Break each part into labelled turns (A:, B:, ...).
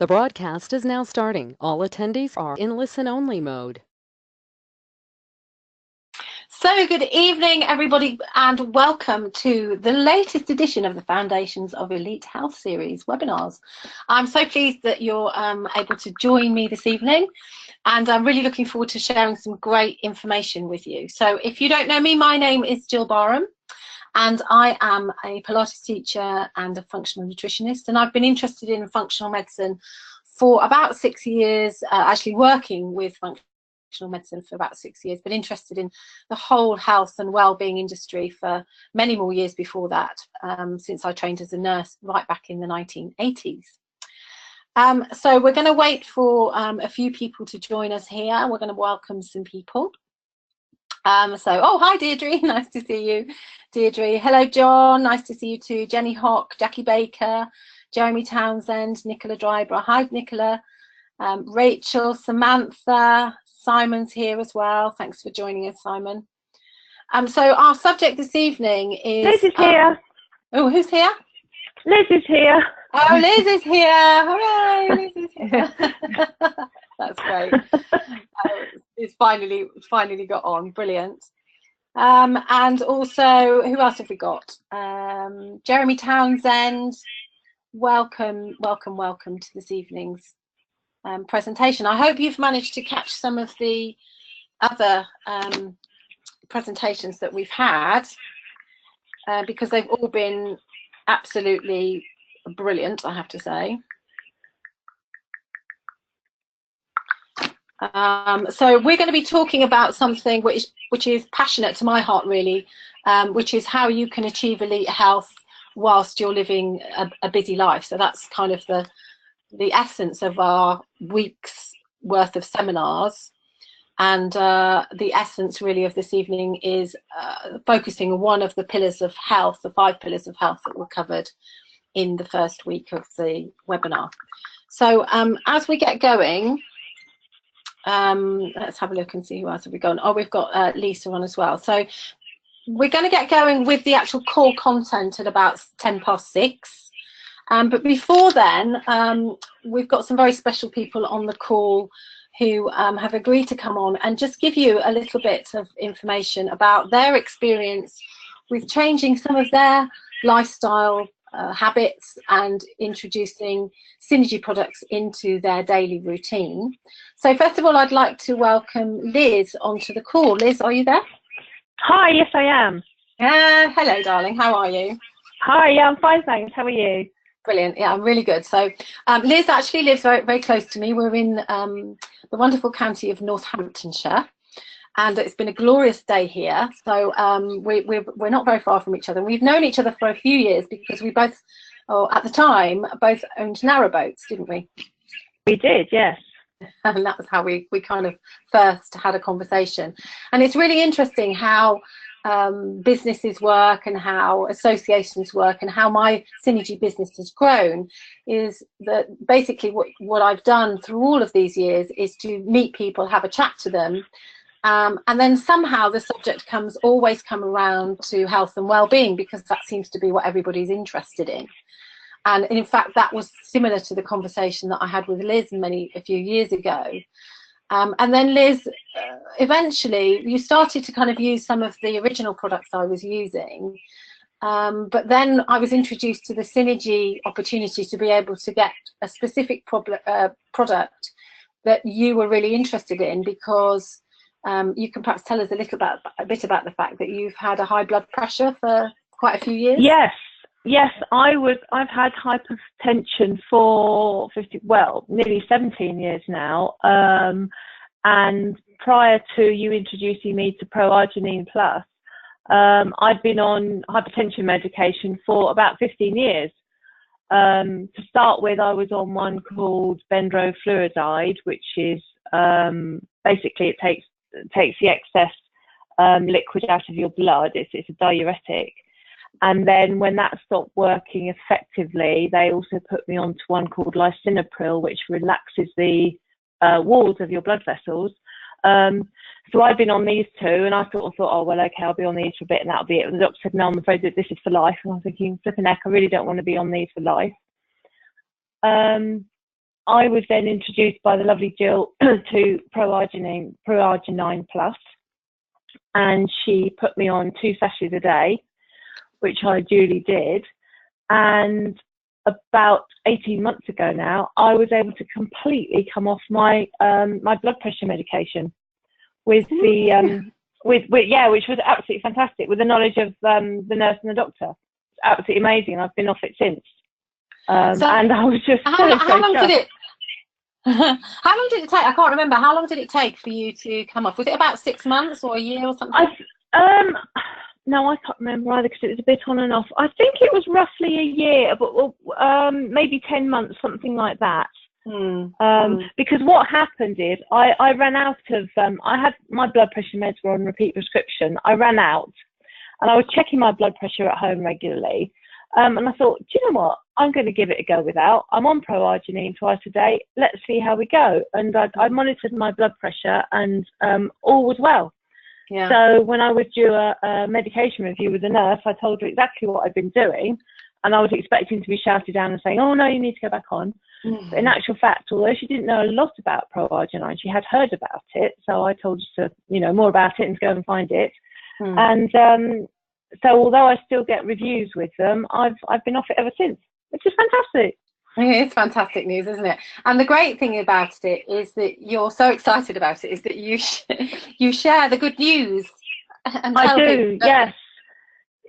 A: The broadcast is now starting. All attendees are in listen-only mode.
B: So good evening, everybody, and welcome to the latest edition of the Foundations of Elite Health series webinars. I'm so pleased that you're able to join me this evening, and I'm really looking forward to sharing some great information with you. So if you don't know me, my name is Gill Barham, and I am a Pilates teacher and a functional nutritionist, and I've been interested in functional medicine for about 6 years, actually working with functional medicine for about 6 years, but interested in the whole health and well-being industry for many more years before that, since I trained as a nurse right back in the 1980s. So we're going to wait for a few people to join us here. We're going to welcome some people. Oh, hi Deirdre, nice to see you. Deirdre, hello John, nice to see you too. Jenny Hock, Jackie Baker, Jeremy Townsend, Nicola Dryber, hi Nicola. Rachel, Samantha, Simon's here as well. Thanks for joining us, Simon. So our subject this evening is...
C: Liz is here.
B: Oh, who's here?
C: Liz is here.
B: Oh, Liz is here. Hooray, Liz is here. That's great. It's finally got on. Brilliant. And also, who else have we got? Jeremy Townsend. Welcome to this evening's presentation. I hope you've managed to catch some of the other presentations that we've had, because they've all been absolutely brilliant, I have to say. So we're going to be talking about something which is passionate to my heart, really, which is how you can achieve elite health whilst you're living a busy life. So that's kind of the essence of our week's worth of seminars, and the essence really of this evening is focusing on one of the pillars of health, the 5 pillars of health that were covered in the first week of the webinar. So as we get going, let's have a look and see who else have we got. Oh, we've got Lisa on as well. So we're going to get going with the actual core content at about 6:10. But before then, we've got some very special people on the call who have agreed to come on and just give you a little bit of information about their experience with changing some of their lifestyle habits and introducing synergy products into their daily routine. So first of all, I'd like to welcome Liz onto the call. Liz, are you there?
C: Hi, yes I am.
B: Hello, darling. How are you?
C: Hi, yeah, I'm fine, thanks. How are you?
B: Brilliant. Yeah, I'm really good. So Liz actually lives very, very close to me. We're in the wonderful county of Northamptonshire, and it's been a glorious day here. So we're not very far from each other. We've known each other for a few years because we both, at the time, both owned narrowboats, didn't we?
C: We did, yes.
B: And that was how we kind of first had a conversation. And it's really interesting how businesses work and how associations work, and how my synergy business has grown is that basically what I've done through all of these years is to meet people, have a chat to them, and then somehow the subject always come around to health and well-being, because that seems to be what everybody's interested in. And in fact, that was similar to the conversation that I had with Liz a few years ago. And then Liz, eventually you started to kind of use some of the original products I was using, but then I was introduced to the synergy opportunity to be able to get a specific product that you were really interested in, because you can perhaps tell us a bit about the fact that you've had a high blood pressure for quite a few years.
C: Yes, I've had hypertension for nearly 17 years now. And prior to you introducing me to Pro-Arginine Plus, I'd been on hypertension medication for about 15 years. To start with, I was on one called bendrofluoride, which is basically it takes the excess liquid out of your blood. It's a diuretic. And then when that stopped working effectively, they also put me onto one called lisinopril, which relaxes the walls of your blood vessels. So I've been on these two, and I sort of thought, oh, well, okay, I'll be on these for a bit and that'll be it. And the doctor said, no, I'm afraid that this is for life. And I was thinking, flipping heck, I really don't want to be on these for life. I was then introduced by the lovely Gill to Pro-Arginine Plus, and she put me on 2 sachets a day, which I duly did. And about 18 months ago now, I was able to completely come off my my blood pressure medication with the which was absolutely fantastic, with the knowledge of the nurse and the doctor. It's absolutely amazing. I've been off it since. And I was just
B: how long did it? How long did it take? I can't remember. How long did it take for you to come off? Was it about 6 months or a year or something?
C: No, I can't remember either, because it was a bit on and off. I think it was roughly a year, but maybe 10 months, something like that. Because what happened is I ran out of, I had my blood pressure meds were on repeat prescription. I ran out, and I was checking my blood pressure at home regularly. And I thought, do you know what? I'm going to give it a go without. I'm on Pro-Arginine twice a day. Let's see how we go. And I monitored my blood pressure, and all was well. Yeah. So when I was due a medication review with the nurse, I told her exactly what I'd been doing, and I was expecting to be shouted down and saying, "Oh no, you need to go back on." But in actual fact, although she didn't know a lot about Pro-Arginine, she had heard about it. So I told her to, more about it and to go and find it. And so although I still get reviews with them, I've been off it ever since, which is fantastic.
B: It's fantastic news, isn't it? And the great thing about it is that you're so excited about it, is that you share the good news. And
C: I do,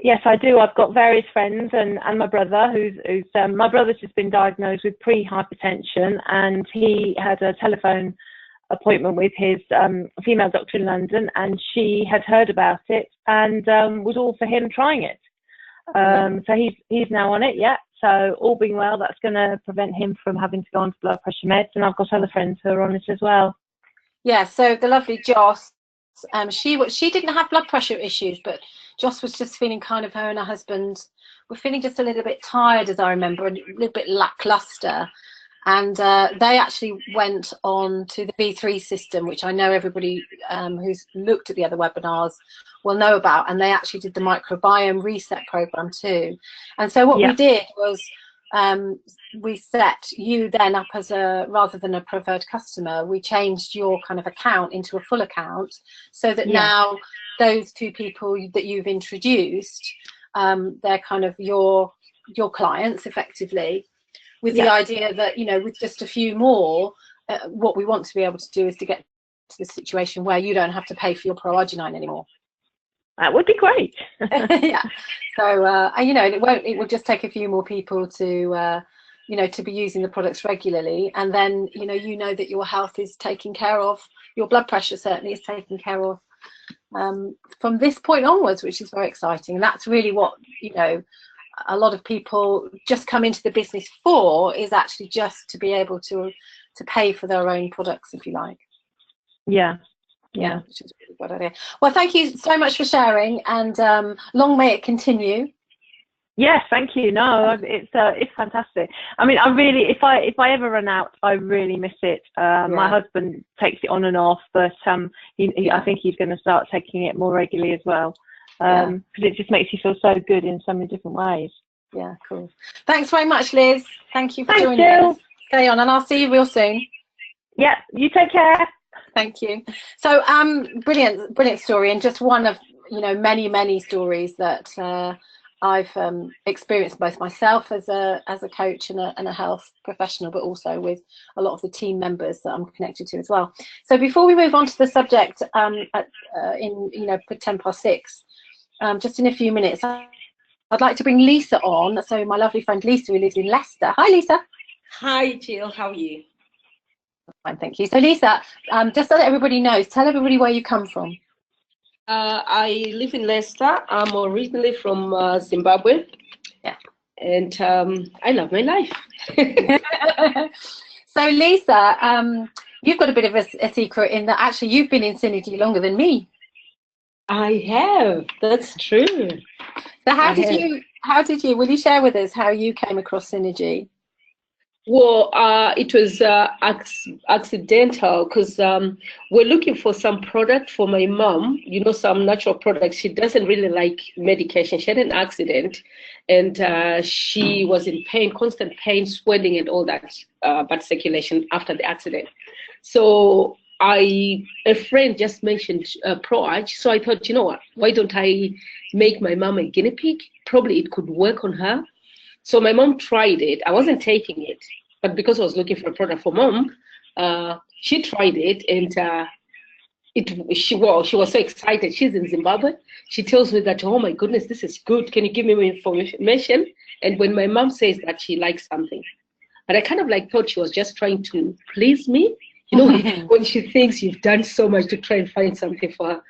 C: yes, I do. I've got various friends and my brother, who's my brother's just been diagnosed with pre-hypertension, and he had a telephone appointment with his female doctor in London, and she had heard about it and was all for him trying it. So he's now on it, yeah. So all being well, that's going to prevent him from having to go on to blood pressure meds, and I've got other friends who are on it as well. Yeah.
B: So the lovely Joss, she didn't have blood pressure issues, but Joss was just feeling kind of, her and her husband were feeling just a little bit tired, as I remember, and a little bit lackluster. And they actually went on to the B3 system, which I know everybody who's looked at the other webinars will know about. And they actually did the microbiome reset program too. And so what we did was we set you then up as rather than a preferred customer, we changed your kind of account into a full account, so that now those 2 people that you've introduced, they're kind of your clients effectively. With the idea that, with just a few more, what we want to be able to do is to get to the situation where you don't have to pay for your Pro-Arginine anymore.
C: That would be great.
B: Yeah. So, it will just take a few more people to, to be using the products regularly. And then, you know that your health is taken care of. Your blood pressure certainly is taken care of from this point onwards, which is very exciting. And that's really what, a lot of people just come into the business for, is actually just to be able to pay for their own products, if you like. Yeah, which is a really good idea. Well, thank you so much for sharing, and long may it continue.
C: Yes, thank you. No, it's fantastic. I mean, I really, if I ever run out, I really miss it. My husband takes it on and off, but I think he's going to start taking it more regularly as well. Because it just makes you feel so good in so many different ways.
B: Yeah, cool. Thanks very much, Liz. Thank you for joining us. Stay on, and I'll see you real soon.
C: Yeah, you take care.
B: Thank you. So, brilliant story, and just one of many stories that I've experienced, both myself as a coach and a health professional, but also with a lot of the team members that I'm connected to as well. So before we move on to the subject in 6:10, just in a few minutes, I'd like to bring Lisa on. So my lovely friend Lisa, who lives in Leicester. Hi, Lisa.
D: Hi, Jill. How are you?
B: Fine, thank you. So Lisa, just so that everybody knows, tell everybody where you come from.
D: I live in Leicester. I'm originally from Zimbabwe.
B: Yeah.
D: And I love my life.
B: So Lisa, you've got a bit of a secret in that actually you've been in Synergy longer than me.
D: I have. That's true.
B: So how did you, will you share with us how you came across Synergy?
D: Well, it was accidental because we're looking for some product for my mom, some natural products. She doesn't really like medication. She had an accident and she was in pain, constant pain, swelling, and all that, bad circulation after the accident. So a friend just mentioned Pro-Arch. So I thought, you know what, why don't I make my mom a guinea pig? Probably it could work on her. So my mom tried it. I wasn't taking it, but because I was looking for a product for mom, she tried it, and she was so excited. She's in Zimbabwe. She tells me that, oh my goodness, this is good. Can you give me more information? And when my mom says that she likes something, but I kind of like thought she was just trying to please me. When she thinks you've done so much to try and find something for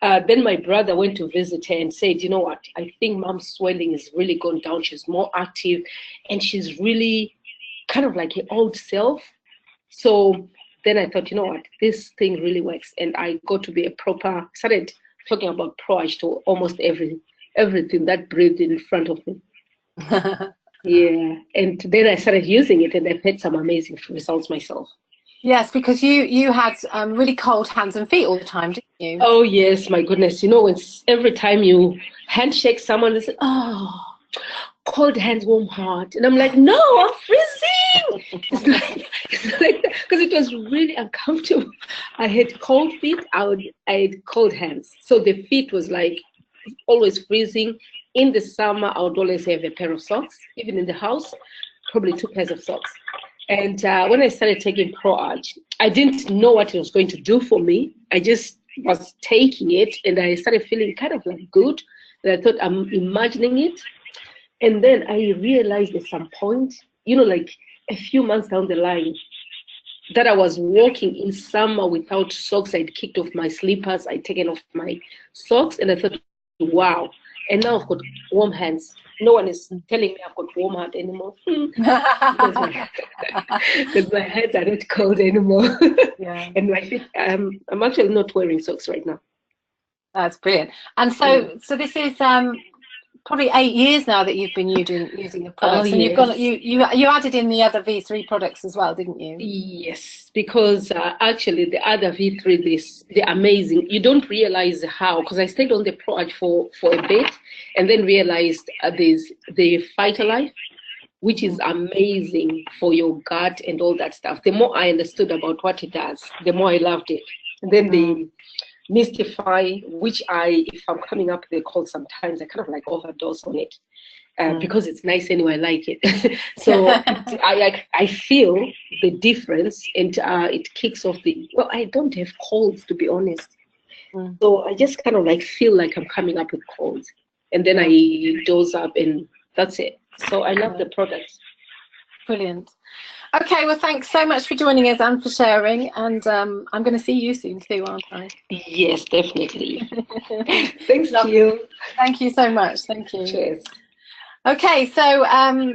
D: her. Then my brother went to visit her and said, you know what, I think mom's swelling is really gone down. She's more active and she's really kind of like her old self. So then I thought, you know what, this thing really works. And I got to be started talking about Pro-Arch to almost everything that breathed in front of me. Yeah. And then I started using it and I've had some amazing results myself.
B: Yes, because you had really cold hands and feet all the time, didn't you?
D: Oh yes, my goodness. When every time you handshake someone, they say, "Oh, cold hands, warm heart," and I'm like, "No, I'm freezing." It's like that because it was really uncomfortable. I had cold feet. I had cold hands, so the feet was like always freezing. In the summer, I would always have a pair of socks, even in the house, probably 2 pairs of socks. And when I started taking Pro-Arch, I didn't know what it was going to do for me. I just was taking it and I started feeling kind of like good. And I thought I'm imagining it. And then I realized at some point, like a few months down the line, that I was walking in summer without socks. I'd kicked off my slippers. I'd taken off my socks. And I thought, wow. And now I've got warm hands. No one is telling me I've got warm heart anymore. Because my hands are not cold anymore.
B: Yeah.
D: And my feet, I'm actually not wearing socks right now.
B: That's brilliant. And so this is probably 8 years now that you've been using the products, and
D: yes.
B: you added in the other V3 products as well, didn't you?
D: Yes, because actually the other V3, they're amazing. You don't realize how, because I stayed on the Pro-Arch for a bit, and then realized there's the Life, which is amazing for your gut and all that stuff. The more I understood about what it does, the more I loved it. And then the Mystify, which if I'm coming up with a cold sometimes, I kind of like overdose on it because it's nice anyway. I like it. So I feel the difference, and it kicks off I don't have colds, to be honest. So I just kind of like feel like I'm coming up with colds, and then I dose up, and that's it. So I love the product. Brilliant.
B: Okay, well, thanks so much for joining us and for sharing. And I'm going to see you soon too, aren't I?
D: Yes, definitely. Thanks to you.
B: Thank you so much. Thank you.
D: Cheers.
B: Okay, so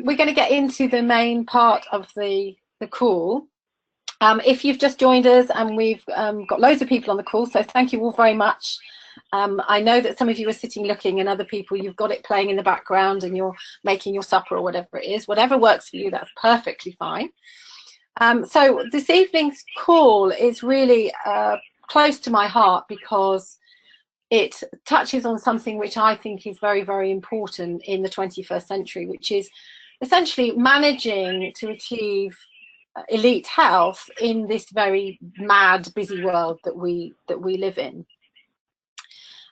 B: we're going to get into the main part of the call. If you've just joined us, and we've got loads of people on the call, so thank you all very much. I know that some of you are sitting looking, and other people, you've got it playing in the background and you're making your supper or whatever it is. Whatever works for you, that's perfectly fine. So this evening's call is really close to my heart because it touches on something which I think is very, very important in the 21st century, which is essentially managing to achieve elite health in this very mad, busy world that we live in.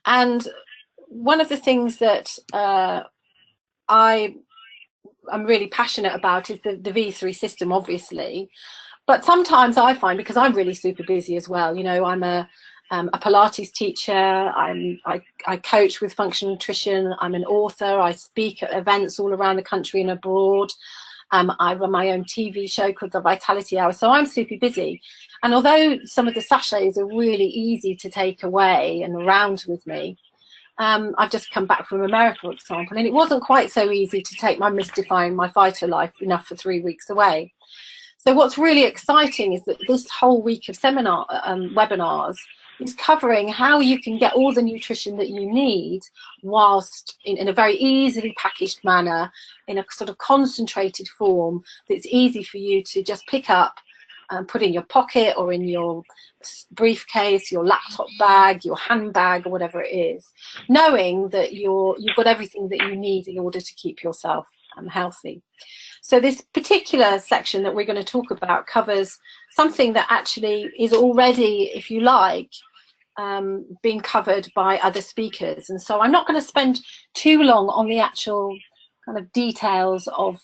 B: And one of the things that I'm really passionate about is the V3 system, obviously. But sometimes I find, because I'm really super busy as well, I'm a Pilates teacher, I coach with functional nutrition, I'm an author, I speak at events all around the country and abroad. I run my own TV show called The Vitality Hour, so I'm super busy. And although some of the sachets are really easy to take away and around with me, I've just come back from America, for example, and it wasn't quite so easy to take my Mystify and my Life enough for 3 weeks away. So what's really exciting is that this whole week of webinars is covering how you can get all the nutrition that you need whilst in a very easily packaged manner, in a sort of concentrated form that's easy for you to just pick up and put in your pocket or in your briefcase, your laptop bag, your handbag, or whatever it is, knowing that you've got everything that you need in order to keep yourself healthy. So this particular section that we're going to talk about covers something that actually is already, if you like, being covered by other speakers. And so I'm not going to spend too long on the actual kind of details of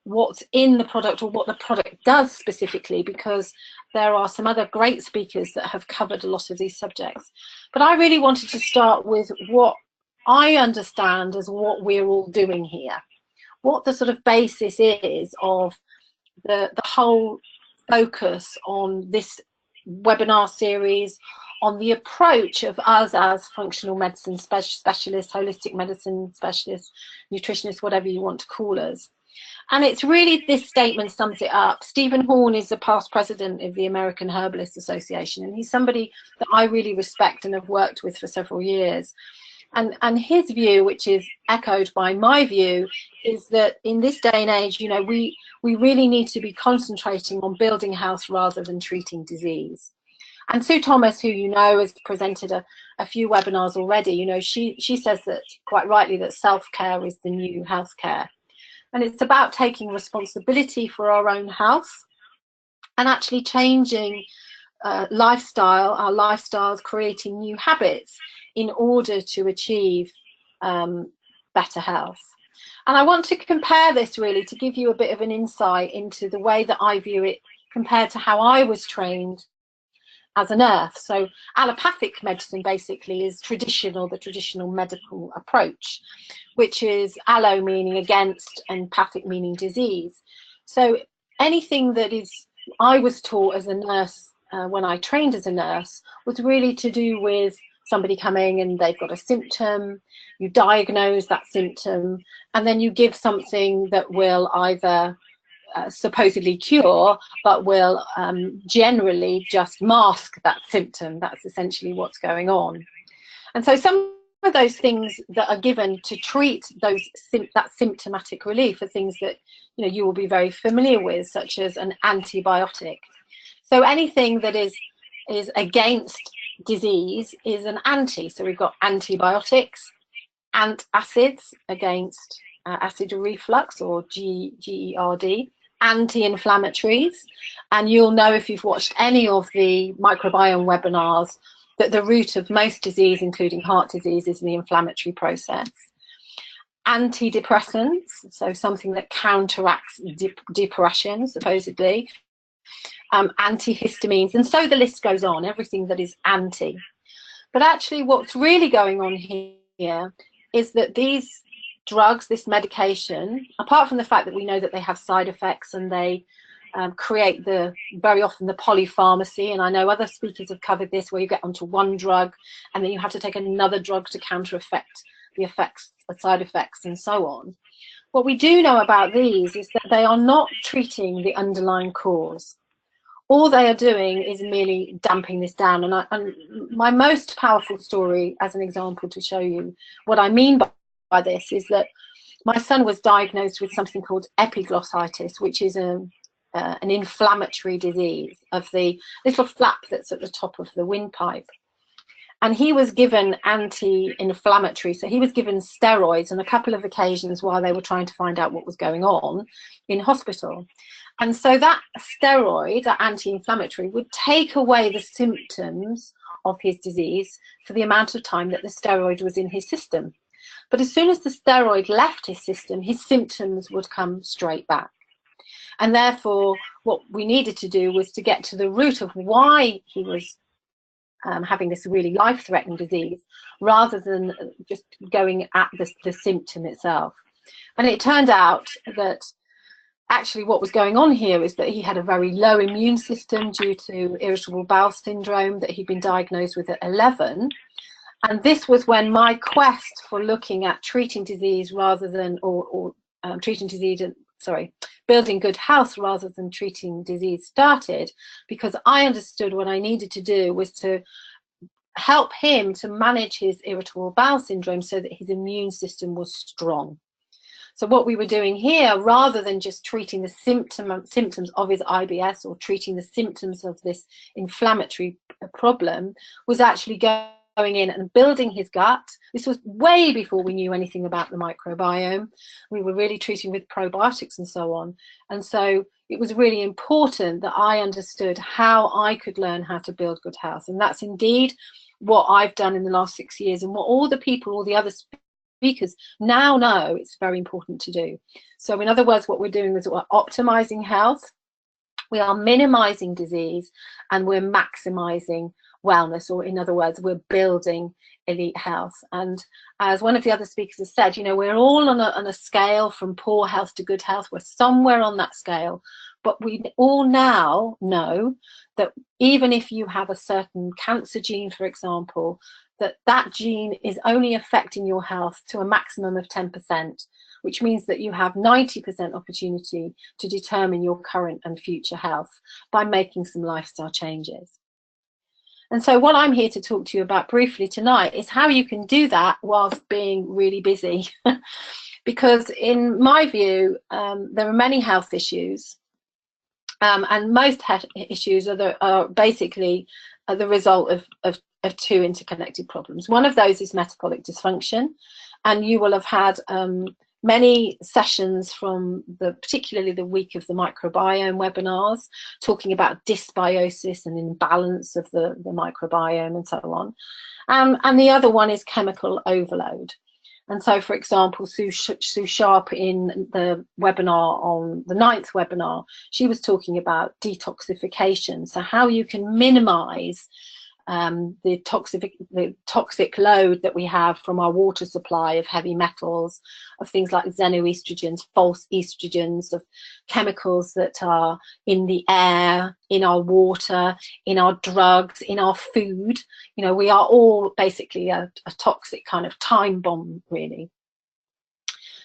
B: what's in the product or what the product does specifically, because there are some other great speakers that have covered a lot of these subjects. But I really wanted to start with what I understand as what we're all doing here, what the sort of basis is of the whole focus on this webinar series, on the approach of us as functional medicine specialists, holistic medicine specialists, nutritionists, whatever you want to call us. And it's really, this statement sums it up. Stephen Horn is the past president of the American Herbalist Association, and he's somebody that I really respect and have worked with for several years. And his view, which is echoed by my view, is that in this day and age, you know, we really need to be concentrating on building health rather than treating disease. And Sue Thomas, who you know has presented a few webinars already, you know, she says that quite rightly that self-care is the new healthcare. And it's about taking responsibility for our own health and actually changing our lifestyles, creating new habits in order to achieve better health. And I want to compare this really to give you a bit of an insight into the way that I view it compared to how I was trained as a nurse. So allopathic medicine basically is the traditional medical approach, which is allo meaning against and pathic meaning disease. So anything that I was taught as a nurse when I trained as a nurse was really to do with somebody coming and they've got a symptom, you diagnose that symptom, and then you give something that will either supposedly cure, but will generally just mask that symptom. That's essentially what's going on. And so some of those things that are given to treat that symptomatic relief are things that, you know, you will be very familiar with, such as an antibiotic. So anything that is against disease is an anti. So we've got antibiotics, antacids against acid reflux or GERD, anti-inflammatories, and you'll know if you've watched any of the microbiome webinars that the root of most disease, including heart disease, is in the inflammatory process. Antidepressants, so something that counteracts depression, supposedly. Antihistamines, and so the list goes on, everything that is anti. But actually what's really going on here is that these drugs, this medication, apart from the fact that we know that they have side effects and they create very often the polypharmacy, and I know other speakers have covered this, where you get onto one drug and then you have to take another drug to counter the side effects and so on. What we do know about these is that they are not treating the underlying cause. All they are doing is merely damping this down. And my most powerful story, as an example to show you what I mean by this, is that my son was diagnosed with something called epiglossitis, which is an inflammatory disease of the little flap that's at the top of the windpipe. And he was given anti-inflammatory, so he was given steroids on a couple of occasions while they were trying to find out what was going on in hospital. And so that steroid, that anti-inflammatory, would take away the symptoms of his disease for the amount of time that the steroid was in his system. But as soon as the steroid left his system, his symptoms would come straight back. And therefore, what we needed to do was to get to the root of why he was having this really life-threatening disease, rather than just going at the symptom itself. And it turned out that actually what was going on here is that he had a very low immune system due to irritable bowel syndrome that he'd been diagnosed with at 11. And this was when my quest for looking at treating disease rather than, building good health rather than treating disease started, because I understood what I needed to do was to help him to manage his irritable bowel syndrome so that his immune system was strong. So what we were doing here, rather than just treating the symptoms of his IBS or treating the symptoms of this inflammatory problem, was actually going in and building his gut. This was way before we knew anything about the microbiome. We were really treating with probiotics and so on. And so it was really important that I understood how I could learn how to build good health. And that's indeed what I've done in the last 6 years, and what all the other speakers now know it's very important to do. So in other words, what we're doing is we're optimizing health, we are minimizing disease, and we're maximizing wellness, or in other words, we're building elite health. And as one of the other speakers has said, you know, we're all on a scale from poor health to good health. We're somewhere on that scale, but we all now know that even if you have a certain cancer gene, for example, that gene is only affecting your health to a maximum of 10%, which means that you have 90% opportunity to determine your current and future health by making some lifestyle changes. And so what I'm here to talk to you about briefly tonight is how you can do that whilst being really busy. Because in my view, there are many health issues, and most health issues are basically the result of two interconnected problems. One of those is metabolic dysfunction, and you will have had many sessions from particularly the week of the microbiome webinars, talking about dysbiosis and imbalance of the microbiome and so on. And the other one is chemical overload. And so, for example, Sue Sharp in the webinar on the 9th webinar, she was talking about detoxification. So how you can minimize the toxic load that we have from our water supply of heavy metals, of things like xenoestrogens, false estrogens, of chemicals that are in the air, in our water, in our drugs, in our food. You know, we are all basically a toxic kind of time bomb, really.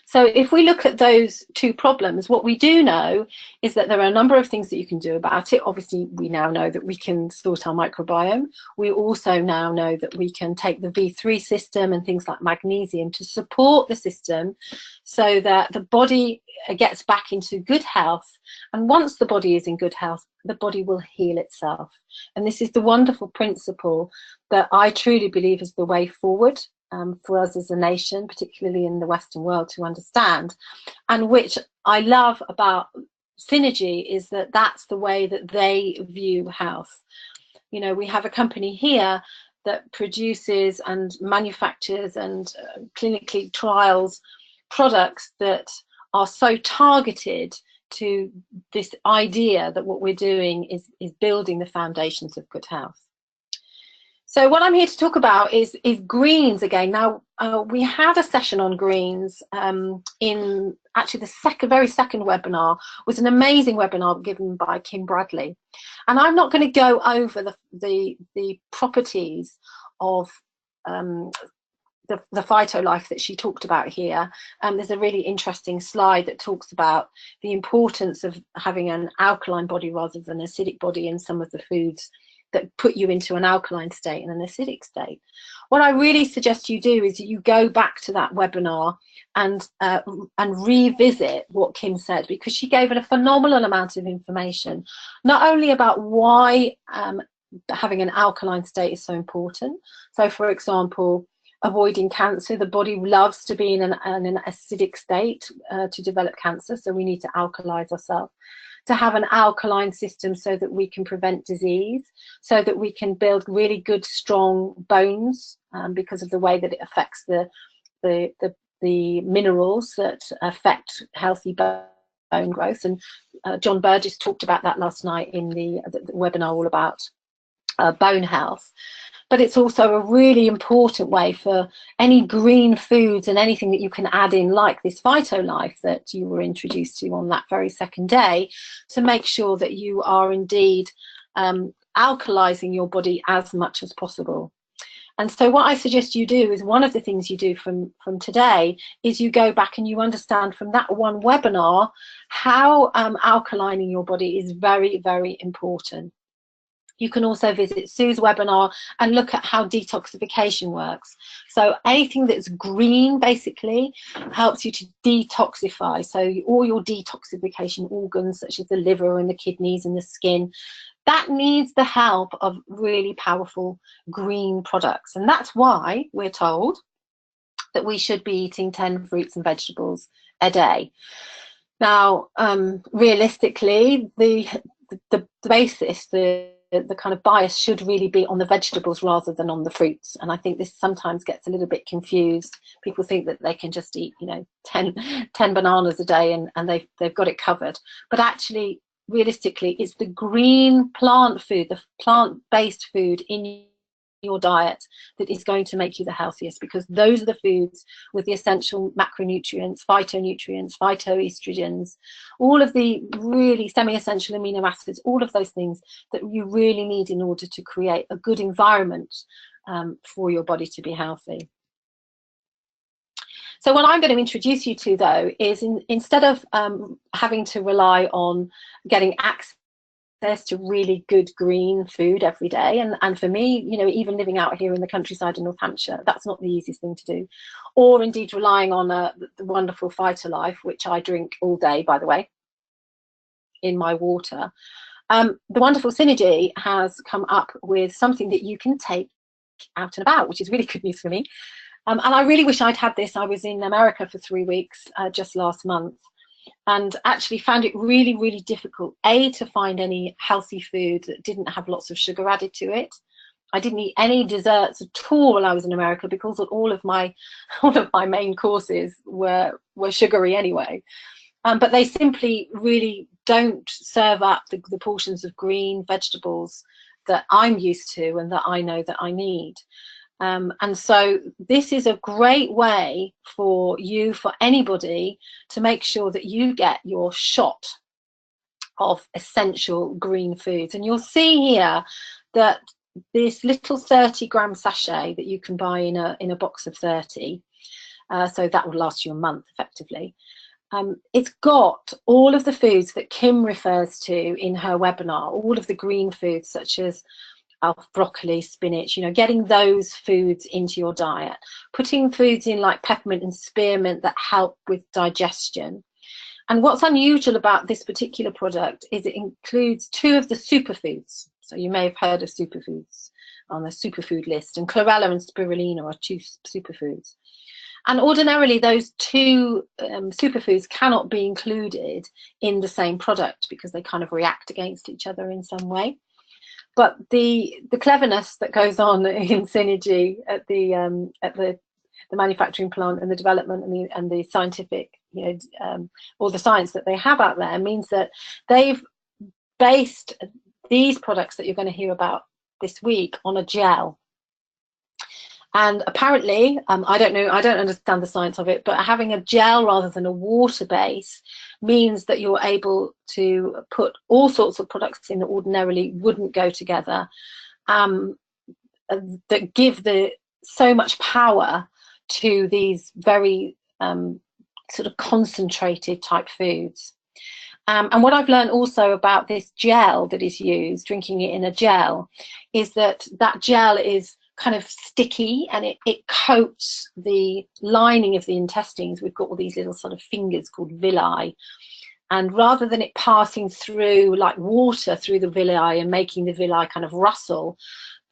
B: So if we look at those two problems, what we do know is that there are a number of things that you can do about it. Obviously, we now know that we can sort our microbiome. We also now know that we can take the V3 system and things like magnesium to support the system so that the body gets back into good health. And once the body is in good health, the body will heal itself. And this is the wonderful principle that I truly believe is the way forward for us as a nation, particularly in the Western world, to understand, and which I love about Synergy is that that's the way that they view health. You know, we have a company here that produces and manufactures and clinically trials products that are so targeted to this idea that what we're doing is building the foundations of good health. So what I'm here to talk about is greens again. Now, we had a session on greens in actually the very second webinar. Was an amazing webinar given by Kim Bradley. And I'm not going to go over the properties of the phytolife that she talked about here. There's a really interesting slide that talks about the importance of having an alkaline body rather than an acidic body in some of the foods that put you into an alkaline state and an acidic state. What I really suggest you do is you go back to that webinar and revisit what Kim said, because she gave it a phenomenal amount of information, not only about why having an alkaline state is so important. So, for example, avoiding cancer, the body loves to be in an acidic state to develop cancer, so we need to alkalize ourselves. To have an alkaline system so that we can prevent disease, so that we can build really good, strong bones because of the way that it affects the minerals that affect healthy bone growth. And John Burgess talked about that last night in the webinar all about bone health. But it's also a really important way for any green foods and anything that you can add in, like this Phytolife that you were introduced to on that very second day, to make sure that you are indeed alkalizing your body as much as possible. And so what I suggest you do is, one of the things you do from today is you go back and you understand from that one webinar how alkalining your body is very, very important. You can also visit Sue's webinar and look at how detoxification works. So anything that's green basically helps you to detoxify. So all your detoxification organs, such as the liver and the kidneys and the skin, that needs the help of really powerful green products. And that's why we're told that we should be eating 10 fruits and vegetables a day. Now, realistically, the basis, the kind of bias should really be on the vegetables rather than on the fruits. And I think this sometimes gets a little bit confused. People think that they can just eat, 10 bananas a day and they've got it covered. But actually, realistically, it's the green plant food, the plant-based food in your diet that is going to make you the healthiest, because those are the foods with the essential macronutrients, phytonutrients, phytoestrogens, all of the really semi-essential amino acids, all of those things that you really need in order to create a good environment for your body to be healthy. So what I'm going to introduce you to, though, is instead of having to rely on getting access to really good green food every day, and for me, even living out here in the countryside in North Hampshire, that's not the easiest thing to do, or indeed relying on the wonderful Phytolife, which I drink all day, by the way, in my water. The wonderful Synergy has come up with something that you can take out and about, which is really good news for me. And I really wish I'd had this. I was in America for 3 weeks just last month, and actually found it really, really difficult, to find any healthy food that didn't have lots of sugar added to it. I didn't eat any desserts at all while I was in America, because all of my main courses were sugary anyway. But they simply really don't serve up the portions of green vegetables that I'm used to and that I know that I need. And so this is a great way for anybody, to make sure that you get your shot of essential green foods. And you'll see here that this little 30-gram sachet that you can buy in a box of 30, so that will last you a month effectively. It's got all of the foods that Kim refers to in her webinar, all of the green foods such as broccoli, spinach, getting those foods into your diet, putting foods in like peppermint and spearmint that help with digestion. And what's unusual about this particular product is it includes 2 of the superfoods. So you may have heard of superfoods on the superfood list, and chlorella and spirulina are 2 superfoods. And ordinarily those 2 superfoods cannot be included in the same product, because they kind of react against each other in some way. But the cleverness that goes on in Synergy at the manufacturing plant and the development and the scientific, all the science that they have out there, means that they've based these products that you're going to hear about this week on a gel. And apparently, I don't know, I don't understand the science of it, but having a gel rather than a water base means that you're able to put all sorts of products in that ordinarily wouldn't go together, that give so much power to these very sort of concentrated type foods. And what I've learned also about this gel that is used, drinking it in a gel, is that gel is kind of sticky, and it coats the lining of the intestines. We've got all these little sort of fingers called villi, and rather than it passing through like water through the villi and making the villi kind of rustle,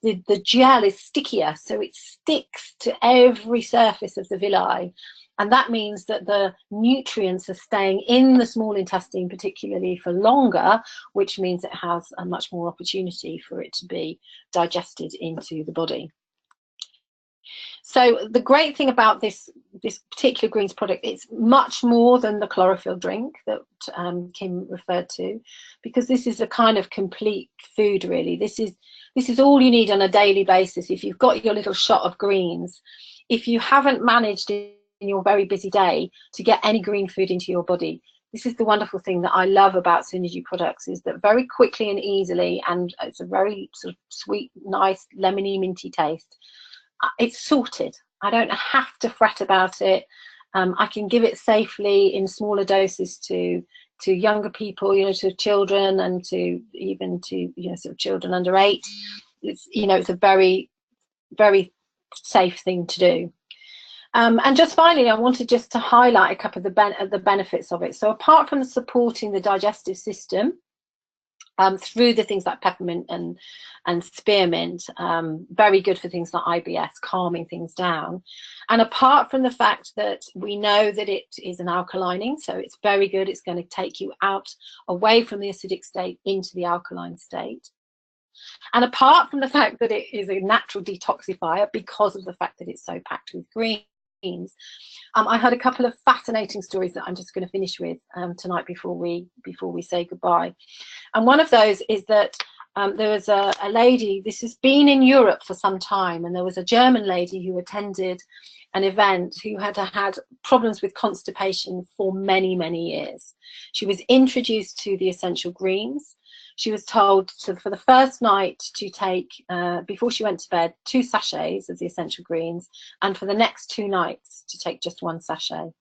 B: the gel is stickier, so it sticks to every surface of the villi. And that means that the nutrients are staying in the small intestine particularly for longer, which means it has a much more opportunity for it to be digested into the body. So the great thing about this particular greens product, it's much more than the chlorophyll drink that Kim referred to, because this is a kind of complete food really. This is all you need on a daily basis. If you've got your little shot of greens, if you haven't managed in your very busy day to get any green food into your body, this is the wonderful thing that I love about Synergy products, is that very quickly and easily, and it's a very sort of sweet, nice, lemony, minty taste, it's sorted. I don't have to fret about it. I can give it safely in smaller doses to to younger people, you know, to children, and to even to, you know, sort of children under 8. It's, you know, it's a very, very safe thing to do. And just finally, I wanted just to highlight a couple of the benefits of it. So apart from supporting the digestive system through the things like peppermint and spearmint, very good for things like IBS, calming things down. And apart from the fact that we know that it is an alkalining, so it's very good, it's going to take you out away from the acidic state into the alkaline state. And apart from the fact that it is a natural detoxifier because of the fact that it's so packed with greens, I heard a couple of fascinating stories that I'm just going to finish with tonight before we say goodbye. And one of those is that there was a lady, this has been in Europe for some time, and there was a German lady who attended an event who had had problems with constipation for many, many years. She was introduced to the essential greens. She was told for the first night to take, before she went to bed, 2 sachets of the essential greens, and for the next 2 nights to take just 1 sachet.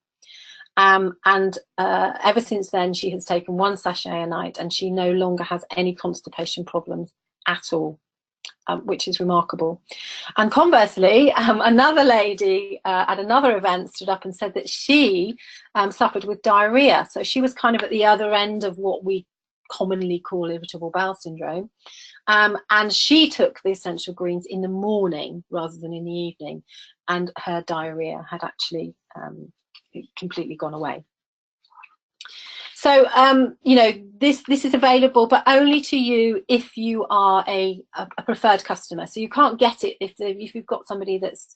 B: Ever since then, she has taken 1 sachet a night, and she no longer has any constipation problems at all, which is remarkable. And conversely, another lady at another event stood up and said that she suffered with diarrhea. So she was kind of at the other end of what we commonly call irritable bowel syndrome, and she took the essential greens in the morning rather than in the evening, and her diarrhea had actually completely gone away. So you know, this is available, but only to you if you are a preferred customer. So you can't get it if you've got somebody that's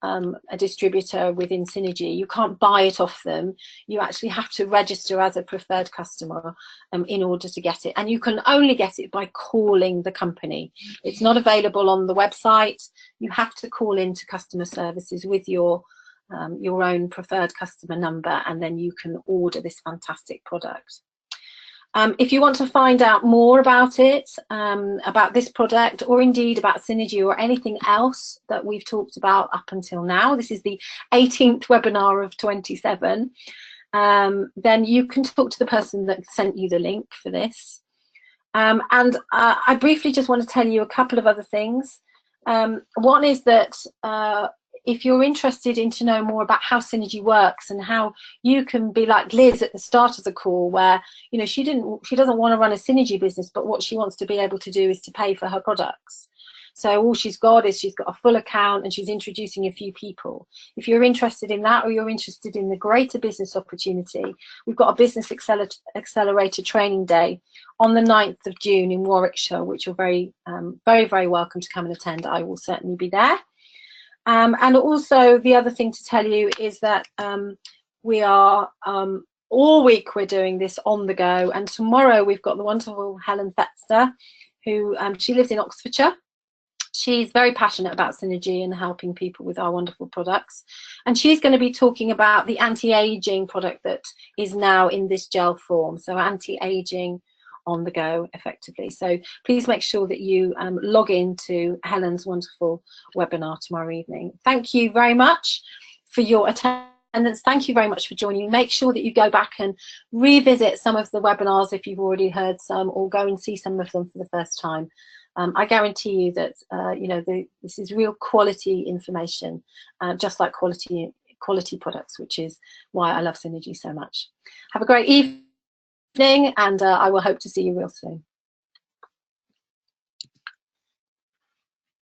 B: a distributor within Synergy. You can't buy it off them. You actually have to register as a preferred customer in order to get it, and you can only get it by calling the company. It's not available on the website. You have to call into customer services with your own preferred customer number, and then you can order this fantastic product. If you want to find out more about it, about this product, or indeed about Synergy or anything else that we've talked about up until now, this is the 18th webinar of 27, then you can talk to the person that sent you the link for this. I briefly just want to tell you a couple of other things. One is that if you're interested in to know more about how Synergy works and how you can be like Liz at the start of the call, where, you know, she doesn't want to run a Synergy business, but what she wants to be able to do is to pay for her products. So all she's got is she's got a full account and she's introducing a few people. If you're interested in that, or you're interested in the greater business opportunity, we've got a business accelerator training day on the 9th of June in Warwickshire, which you're very, very welcome to come and attend. I will certainly be there. And also the other thing to tell you is that we are all week we're doing this on the go, and tomorrow we've got the wonderful Helen Fetster, who she lives in Oxfordshire. She's very passionate about Synergy and helping people with our wonderful products, and she's going to be talking about the anti-aging product that is now in this gel form, so anti-aging on the go effectively. So please make sure that you log into Helen's wonderful webinar tomorrow evening. Thank you very much for your attendance. Thank you very much for joining. Make sure that you go back and revisit some of the webinars if you've already heard some, or go and see some of them for the first time. I guarantee you that you know, this is real quality information, just like quality products, which is why I love Synergy so much. Have a great evening, and I will hope to see you real soon.